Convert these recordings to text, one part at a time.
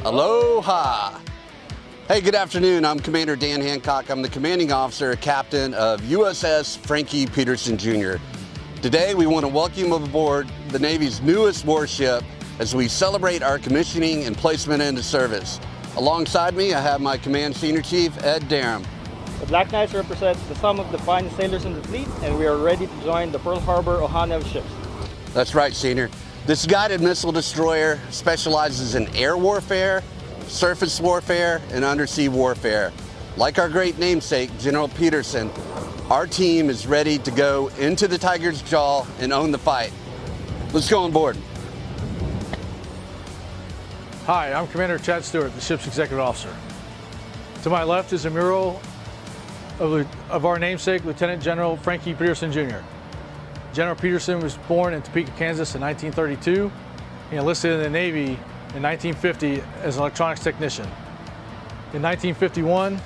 Aloha! Hey, good afternoon. I'm Commander Dan Hancock. I'm the commanding officer, captain of USS Frank E. Peterson Jr. Today, we want to welcome you aboard the Navy's newest warship as we celebrate our commissioning and placement into service. Alongside me, I have my Command Senior Chief, Ed Durham. The Black Knights represent the sum of the finest sailors in the fleet, and we are ready to join the Pearl Harbor Ohana of ships. That's right, Senior. This guided missile destroyer specializes in air warfare, surface warfare, and undersea warfare. Like our great namesake, General Peterson, our team is ready to go into the tiger's jaw and own the fight. Let's go on board. Hi, I'm Commander Chad Stewart, the ship's executive officer. To my left is a mural of our namesake, Lieutenant General Frank E. Peterson Jr. General Peterson was born in Topeka, Kansas in 1932. He enlisted in the Navy in 1950 as an electronics technician. In 1951,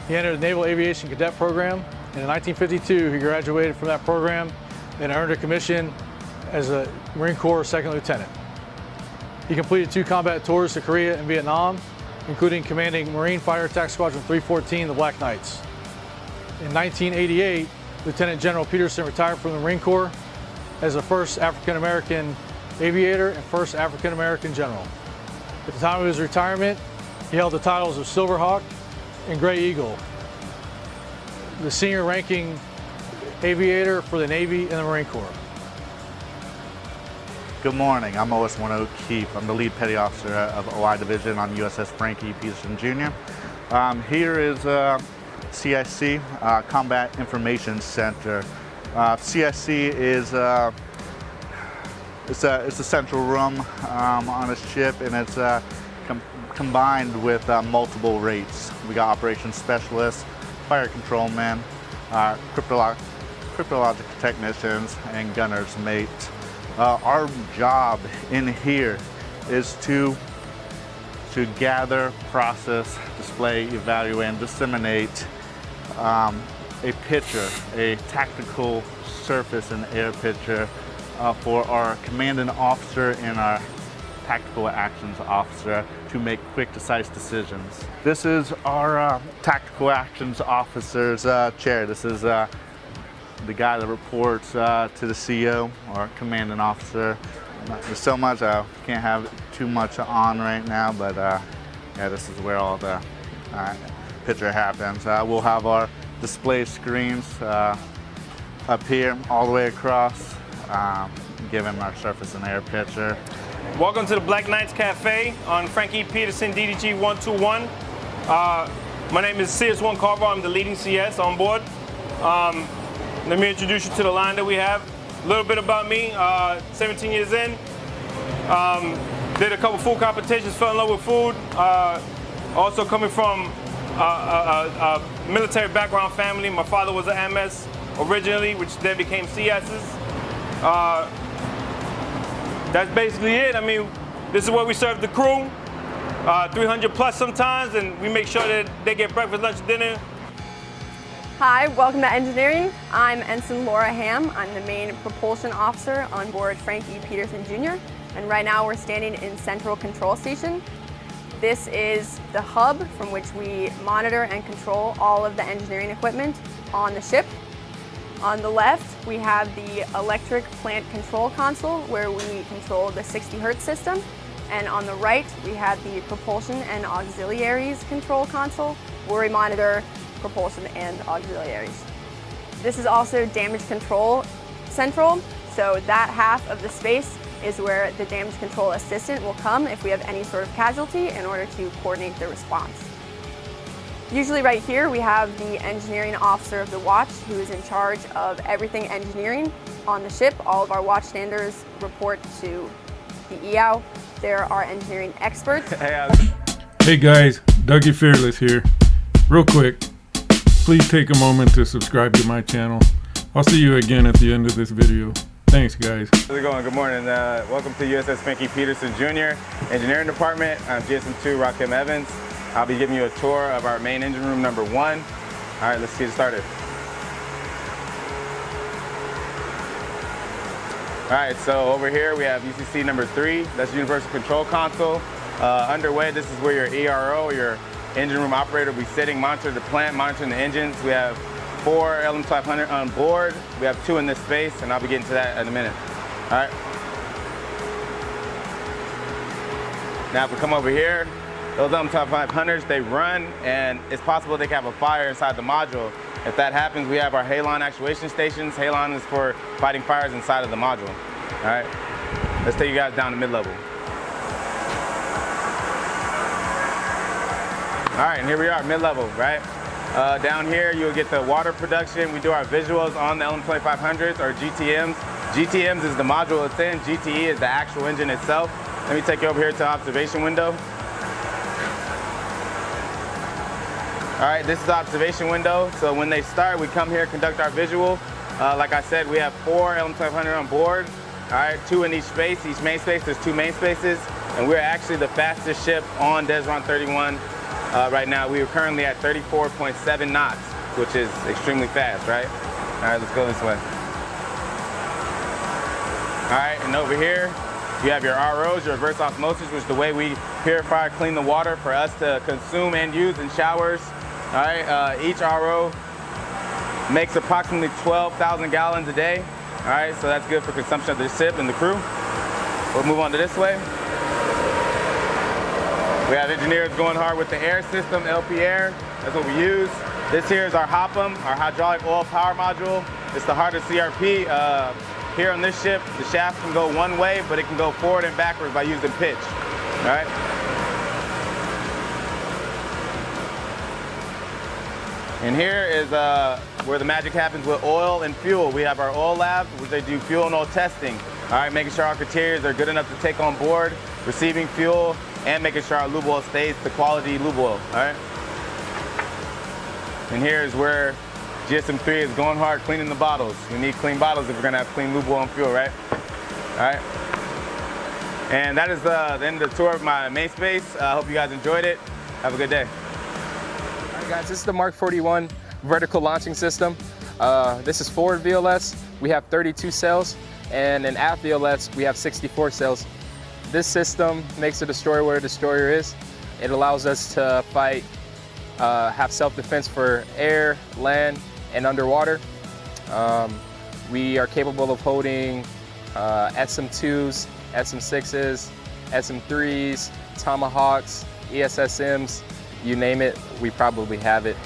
he entered the Naval Aviation Cadet Program, and in 1952, he graduated from that program and earned a commission as a Marine Corps Second Lieutenant. He completed 2 combat tours to Korea and Vietnam, including commanding Marine Fighter Attack Squadron 314, the Black Knights. In 1988, Lieutenant General Peterson retired from the Marine Corps as the first African-American aviator and first African-American general. At the time of his retirement, he held the titles of Silver Hawk and Gray Eagle, the senior ranking aviator for the Navy and the Marine Corps. Good morning, I'm OS-1 O'Keefe. I'm the lead petty officer of OI Division on USS Frank E. Peterson Jr. Here is CIC, Combat Information Center. CIC is it's a central room on a ship, and it's combined with multiple rates. We got operations specialists, fire control men, cryptologic technicians, and gunner's mate. Our job in here is to gather, process, display, evaluate, and disseminate a picture, a tactical surface and air picture for our commanding officer and our tactical actions officer to make quick, decisive decisions. This is our tactical actions officer's chair. This is the guy that reports to the CO, or commanding officer. There's so much, I can't have too much on right now, but yeah, this is where all the picture happens. We'll have our display screens up here all the way across, giving our surface and air picture. Welcome to the Black Knights Cafe on Frank E. Peterson DDG 121. My name is CS1 Carver. I'm the leading CS on board. Let me introduce you to the line that we have. A little bit about me, 17 years in. Did a couple food competitions, fell in love with food. Also coming from a military background family. My father was an MS originally, which then became CS's. That's basically it. I mean, this is where we serve the crew, 300 plus sometimes, and we make sure that they get breakfast, lunch, dinner. Hi, welcome to engineering. I'm Ensign Laura Ham. I'm the main propulsion officer on board Frank E. Peterson Jr. And right now we're standing in Central Control Station. This is the hub from which we monitor and control all of the engineering equipment on the ship. On the left, we have the electric plant control console where we control the 60 Hertz system. And on the right, we have the propulsion and auxiliaries control console where we monitor propulsion and auxiliaries. This is also damage control central, so that half of the space is where the damage control assistant will come if we have any sort of casualty in order to coordinate the response. Usually right here we have the engineering officer of the watch who is in charge of everything engineering on the ship. All of our watchstanders report to the EOW. They're our engineering experts. Hey guys, Dougie Fearless here. Real quick, please take a moment to subscribe to my channel. I'll see you again at the end of this video. Thanks guys. How's it going? Good morning. Welcome to USS Frank E. Peterson Jr. Engineering Department. I'm GSM2 Rakim Evans. I'll be giving you a tour of our main engine room number 1. All right, let's get started. All right, so over here we have UCC number 3. That's Universal Control Console. Underway, this is where your ERO, your engine room operator, will be sitting, monitoring the plant, monitoring the engines. We have 4 LM500 on board. We have 2 in this space, and I'll be getting to that in a minute. All right. Now if we come over here, those LM500s, they run, and it's possible they can have a fire inside the module. If that happens, we have our halon actuation stations. Halon is for fighting fires inside of the module. All right, let's take you guys down to mid-level. All right, and here we are, mid-level, right? Down here, you'll get the water production. We do our visuals on the LM2500s, or GTMs. GTMs is the module it's in. GTE is the actual engine itself. Let me take you over here to the observation window. All right, this is the observation window. So when they start, we come here, conduct our visual. Like I said, we have 4 LM500 on board. All right, 2 in each space. Each main space, there's 2 main spaces. And we're actually the fastest ship on Desron 31 right now. We are currently at 34.7 knots, which is extremely fast, right? All right, let's go this way. All right, and over here, you have your ROs, your reverse osmosis, which is the way we purify, clean the water for us to consume and use in showers. All right, each RO makes approximately 12,000 gallons a day. All right, so that's good for consumption of the ship and the crew. We'll move on to this way. We have engineers going hard with the air system, LP air. That's what we use. This here is our HOPM, our hydraulic oil power module. It's the heart of CRP. Here on this ship, the shaft can go one way, but it can go forward and backwards by using pitch. All right. And here is where the magic happens with oil and fuel. We have our oil lab, where they do fuel and oil testing. All right, making sure our criteria are good enough to take on board, receiving fuel, and making sure our lube oil stays the quality lube oil. All right. And here is where GSM3 is going hard cleaning the bottles. We need clean bottles if we're gonna have clean lube oil and fuel, right? All right. And that is the end of the tour of my main space. I hope you guys enjoyed it. Have a good day. All right, guys, this is the Mark 41 vertical launching system. This is forward VLS. We have 32 cells, and in aft VLS, we have 64 cells. This system makes the destroyer where a destroyer is. It allows us to fight, have self-defense for air, land, and underwater. We are capable of holding SM2s, SM6s, SM3s, Tomahawks, ESSMs, you name it, we probably have it.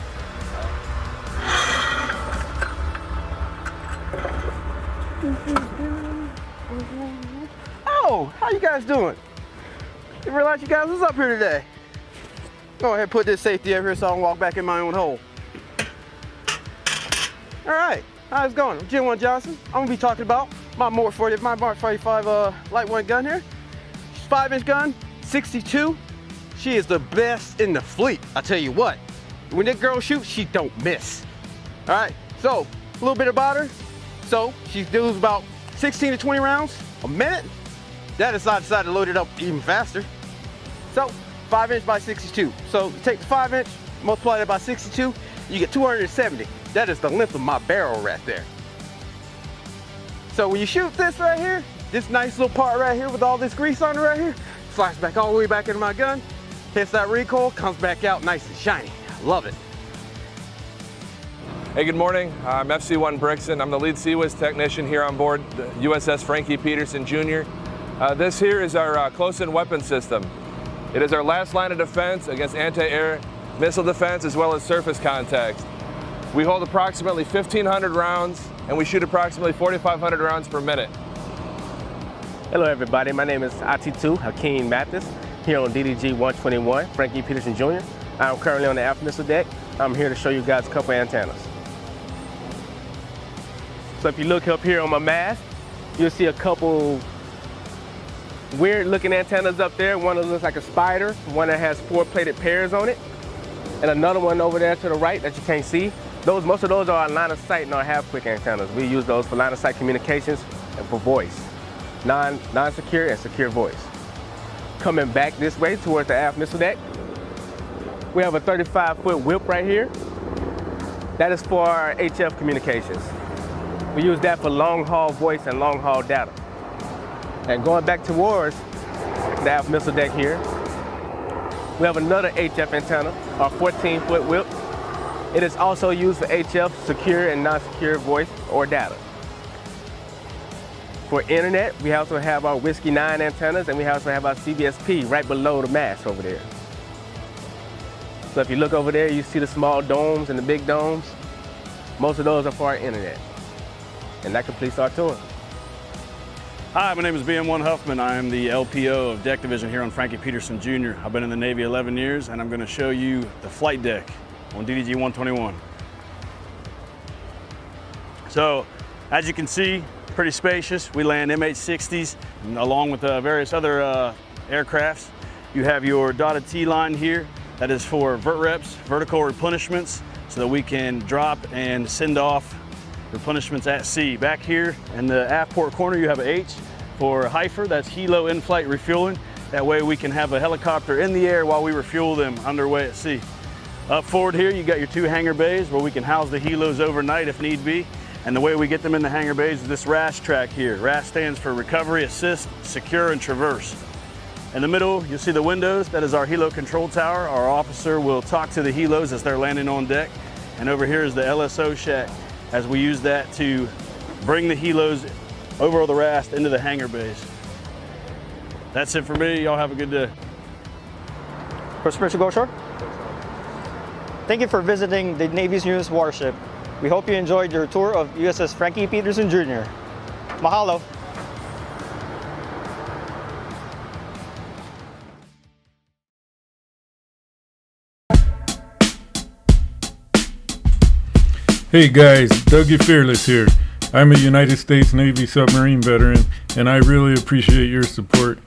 Oh, how you guys doing? Didn't realize you guys was up here today. Go ahead and put this safety up here so I can walk back in my own hole. All right, how's it going? I'm Jim 1 Johnson. I'm gonna be talking about my Mark 45 light one gun here. 5-inch gun, 62. She is the best in the fleet, I tell you what. When that girl shoots, she don't miss. All right, so a little bit about her. So she deals about 16 to 20 rounds a minute. That is, I decided to load it up even faster. So 5-inch by 62. So take the 5-inch, multiply that by 62, you get 270. That is the length of my barrel right there. So when you shoot this right here, this nice little part right here with all this grease on it right here, slides back all the way back into my gun, hits that recoil, comes back out nice and shiny. I love it. Hey, good morning. I'm FC1 Brixton. I'm the lead CWIS technician here on board the USS Frank E. Peterson Jr. This here is our close-in weapon system. It is our last line of defense against anti-air missile defense as well as surface contact. We hold approximately 1,500 rounds and we shoot approximately 4,500 rounds per minute. Hello everybody, my name is IT2 Hakeem Mathis here on DDG 121, Frank E. Peterson Jr. I'm currently on the aft missile deck. I'm here to show you guys a couple antennas. So if you look up here on my mast, you'll see a couple weird looking antennas up there. One that looks like a spider, one that has 4 plated pairs on it, and another one over there to the right that you can't see. Most of those are our line of sight and our half-quick antennas. We use those for line of sight communications and for voice, non-secure and secure voice. Coming back this way towards the aft missile deck, we have a 35-foot whip right here. That is for our HF communications. We use that for long-haul voice and long-haul data. And going back towards the aft missile deck here, We have another HF antenna, our 14-foot whip. It is also used for HF secure and non-secure voice or data. For internet, we also have our Whiskey 9 antennas, and we also have our CBSP right below the mast over there. So if you look over there, you see the small domes and the big domes. Most of those are for our internet. And that completes our tour. Hi, my name is BM1 Huffman. I am the LPO of Deck Division here on Frank E. Peterson Jr. I've been in the Navy 11 years, and I'm going to show you the flight deck on DDG 121. So, as you can see, pretty spacious. We land MH-60s along with various other aircrafts. You have your dotted T line here. That is for vert reps, vertical replenishments, so that we can drop and send off replenishments at sea. Back here in the aft port corner, you have an H for HIFR. That's helo in-flight refueling. That way we can have a helicopter in the air while we refuel them underway at sea. Up forward here, you got your 2 hangar bays where we can house the helos overnight if need be. And the way we get them in the hangar bays is this RAS track here. RAS stands for Recovery, Assist, Secure, and Traverse. In the middle, you'll see the windows. That is our helo control tower. Our officer will talk to the helos as they're landing on deck. And over here is the LSO shack, as we use that to bring the helos over the RAS into the hangar bays. That's it for me. Y'all have a good day. First permission to go ashore? Thank you for visiting the Navy's newest warship. We hope you enjoyed your tour of USS Frank E. Peterson Jr. Mahalo. Hey guys, Dougie Fearless here. I'm a United States Navy submarine veteran, and I really appreciate your support.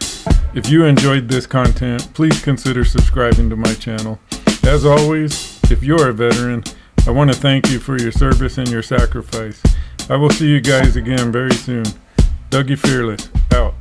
If you enjoyed this content, please consider subscribing to my channel. As always, if you're a veteran, I want to thank you for your service and your sacrifice. I will see you guys again very soon. Dougie Fearless, out.